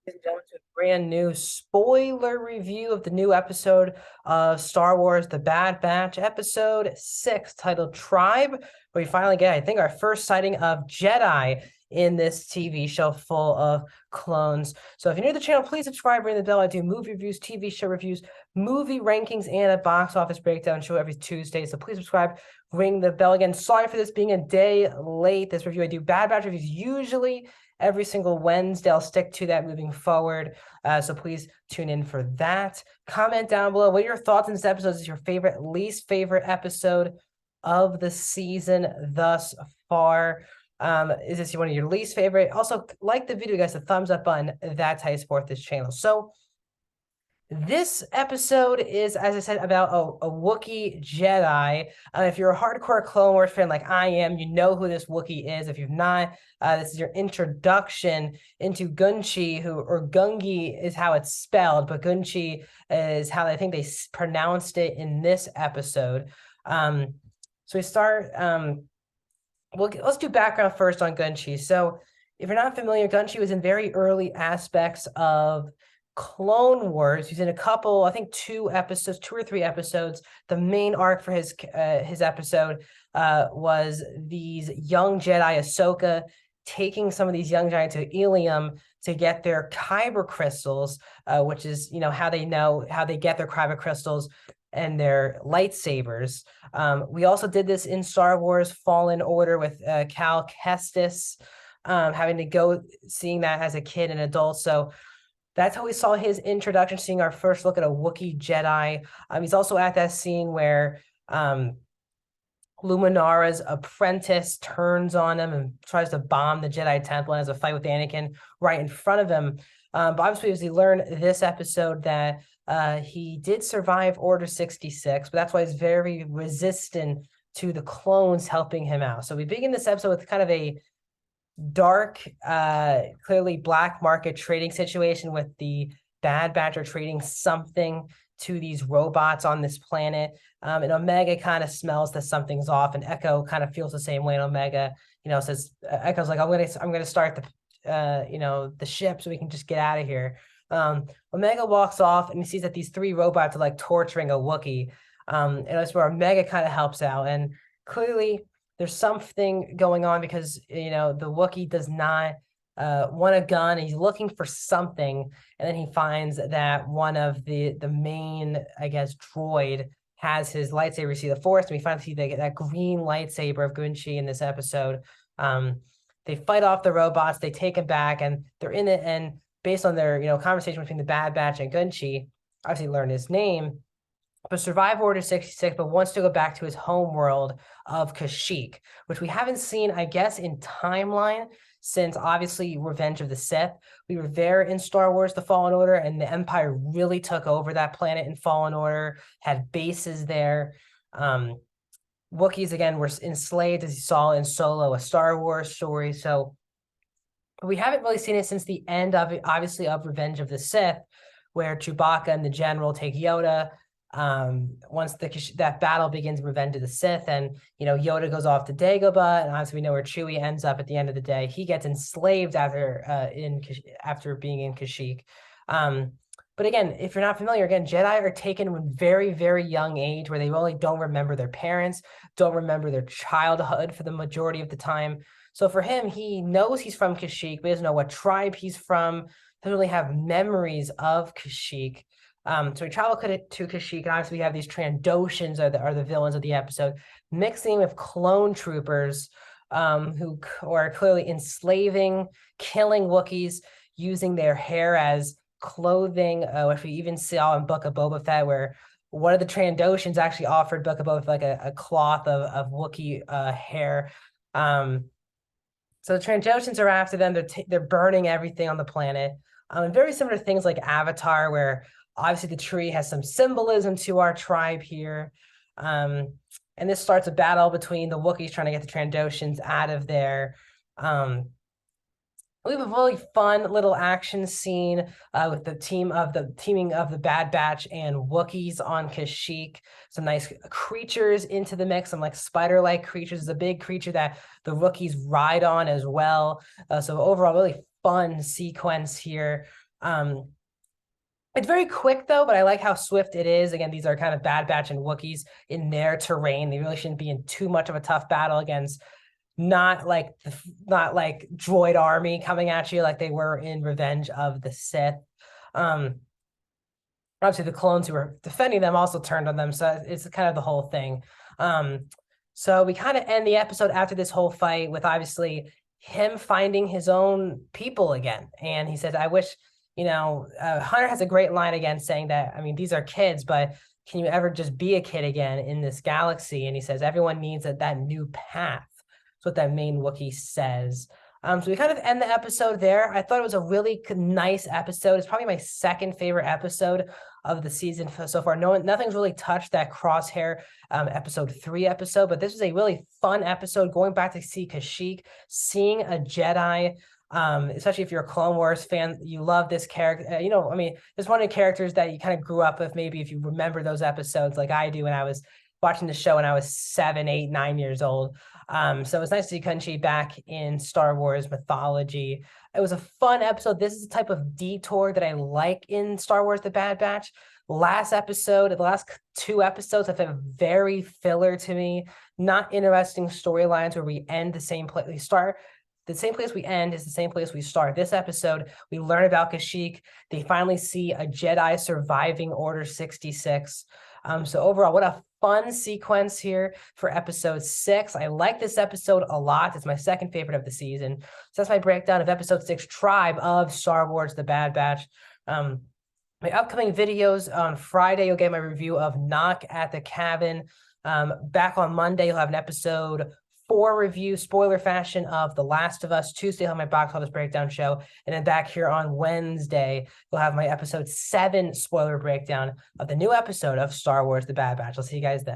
Ladies and gentlemen, to a brand new spoiler review of the new episode of Star Wars The Bad Batch, episode 6, titled Tribe, where we finally get, I think, our first sighting of Jedi in this TV show full of clones. So if you're new to the channel, please subscribe, ring the bell. I do movie reviews, TV show reviews, movie rankings, and a box office breakdown show every Tuesday. So please subscribe, ring the bell. Again, sorry for this being a day late. This review, I do Bad Batch reviews usually every single Wednesday. I'll stick to that moving forward. So please tune in for that. Comment down below. What are your thoughts on this episode? Is this your favorite, least favorite episode of the season thus far? Is this one of your least favorite? Also, like the video, guys, the thumbs up button. That's how you support this channel. So this episode is, as I said, about a Wookiee Jedi. If you're a hardcore Clone Wars fan like I am, you know who this Wookiee is. If you've not, this is your introduction into Gunchi, or Gungi is how it's spelled, but Gunchi is how I think they pronounced it in this episode. So we start, let's do background first on Gunchi. So if you're not familiar, Gunchi was in very early aspects of Clone Wars. He's in a couple, I think two or three episodes. The main arc for his episode was these young Jedi, Ahsoka, taking some of these young Jedi to Ilium to get their kyber crystals, which is how they get their kyber crystals and their lightsabers. We also did this in Star Wars Fallen Order with Cal Kestis, having to go seeing that as a kid and adult. So that's how we saw his introduction, seeing our first look at a Wookiee Jedi. He's also at that scene where Luminara's apprentice turns on him and tries to bomb the Jedi Temple and has a fight with Anakin right in front of him. But obviously, as we learned this episode that he did survive Order 66, but that's why he's very resistant to the clones helping him out. So we begin this episode with kind of a dark, clearly black market trading situation with the Bad Batch trading something to these robots on this planet. And Omega kind of smells that something's off, and Echo kind of feels the same way. And Omega, says, Echo's like, I'm gonna start the ship so we can just get out of here. Omega walks off and he sees that these three robots are like torturing a Wookiee. And that's where Omega kind of helps out. And clearly there's something going on because the Wookiee does not want a gun. He's looking for something, and then he finds that one of the main, I guess, droid has his lightsaber see the Force, and we finally see that green lightsaber of Gunchi in this episode. They fight off the robots, they take him back, and they're in it. And based on their conversation between the Bad Batch and Gunchi, obviously learn his name, but survived Order 66, but wants to go back to his home world of Kashyyyk, which we haven't seen, I guess, in timeline since obviously Revenge of the Sith. We were there in Star Wars The Fallen Order, and the Empire really took over that planet in Fallen Order, had bases there. Wookiees, again, were enslaved, as you saw in Solo, a Star Wars story. So we haven't really seen it since the end of, obviously, of Revenge of the Sith, where Chewbacca and the General take Yoda. Once that battle begins, Revenge of the Sith, and Yoda goes off to Dagobah, and obviously we know where Chewie ends up at the end of the day. He gets enslaved after being in Kashyyyk. But again, if you're not familiar, again, Jedi are taken when very, very young age, where they really don't remember their parents, don't remember their childhood for the majority of the time. So for him, he knows he's from Kashyyyk, but he doesn't know what tribe he's from, doesn't really have memories of Kashyyyk. So we travel to Kashyyyk, and obviously we have these Trandoshans are the villains of the episode, mixing with clone troopers who are clearly enslaving, killing Wookiees, using their hair as clothing, which we even saw in Book of Boba Fett, where one of the Trandoshans actually offered Book of Boba Fett like a cloth of Wookiee hair. So the Trandoshans are after them. They're burning everything on the planet. And very similar to things like Avatar, where obviously the tree has some symbolism to our tribe here. And this starts a battle between the Wookiees trying to get the Trandoshans out of there. We have a really fun little action scene with the teaming of the Bad Batch and Wookiees on Kashyyyk. Some nice creatures into the mix, some like spider-like creatures. It's a big creature that the Wookiees ride on as well. So overall, really fun sequence here. It's very quick though, but I like how swift it is. Again, these are kind of Bad Batch and Wookiees in their terrain. They really shouldn't be in too much of a tough battle against not like droid army coming at you like they were in Revenge of the Sith. Obviously the clones who were defending them also turned on them, so it's kind of the whole thing. So we kind of end the episode after this whole fight with obviously him finding his own people again, and he said, "I wish." Hunter has a great line again saying that, I mean, these are kids, but can you ever just be a kid again in this galaxy? And he says, everyone needs that new path. That's what that main Wookiee says. So we kind of end the episode there. I thought it was a really nice episode. It's probably my second favorite episode of the season so far. Nothing's really touched that Crosshair episode 3 episode, but this was a really fun episode, going back to see Kashyyyk, seeing a Jedi. Especially if you're a Clone Wars fan, you love this character. I mean, it's one of the characters that you kind of grew up with, maybe if you remember those episodes like I do when I was watching the show when I was 7, 8, 9 years old. So it's nice to see Kashyyyk back in Star Wars mythology. It was a fun episode. This is the type of detour that I like in Star Wars: The Bad Batch. The last 2 episodes have been very filler to me. Not interesting storylines where we end the same place we start. The same place we end is the same place we start. This episode, we learn about Kashyyyk. They finally see a Jedi surviving Order 66. So overall, what a fun sequence here for episode 6. I like this episode a lot. It's my second favorite of the season. So that's my breakdown of episode 6, Tribe of Star Wars: The Bad Batch. My upcoming videos on Friday, you'll get my review of Knock at the Cabin. Back on Monday, you'll have an episode 4 review, spoiler fashion, of The Last of Us. Tuesday, I'll have my box office breakdown show. And then back here on Wednesday, we'll have my episode 7 spoiler breakdown of the new episode of Star Wars: The Bad Batch. I'll see you guys then.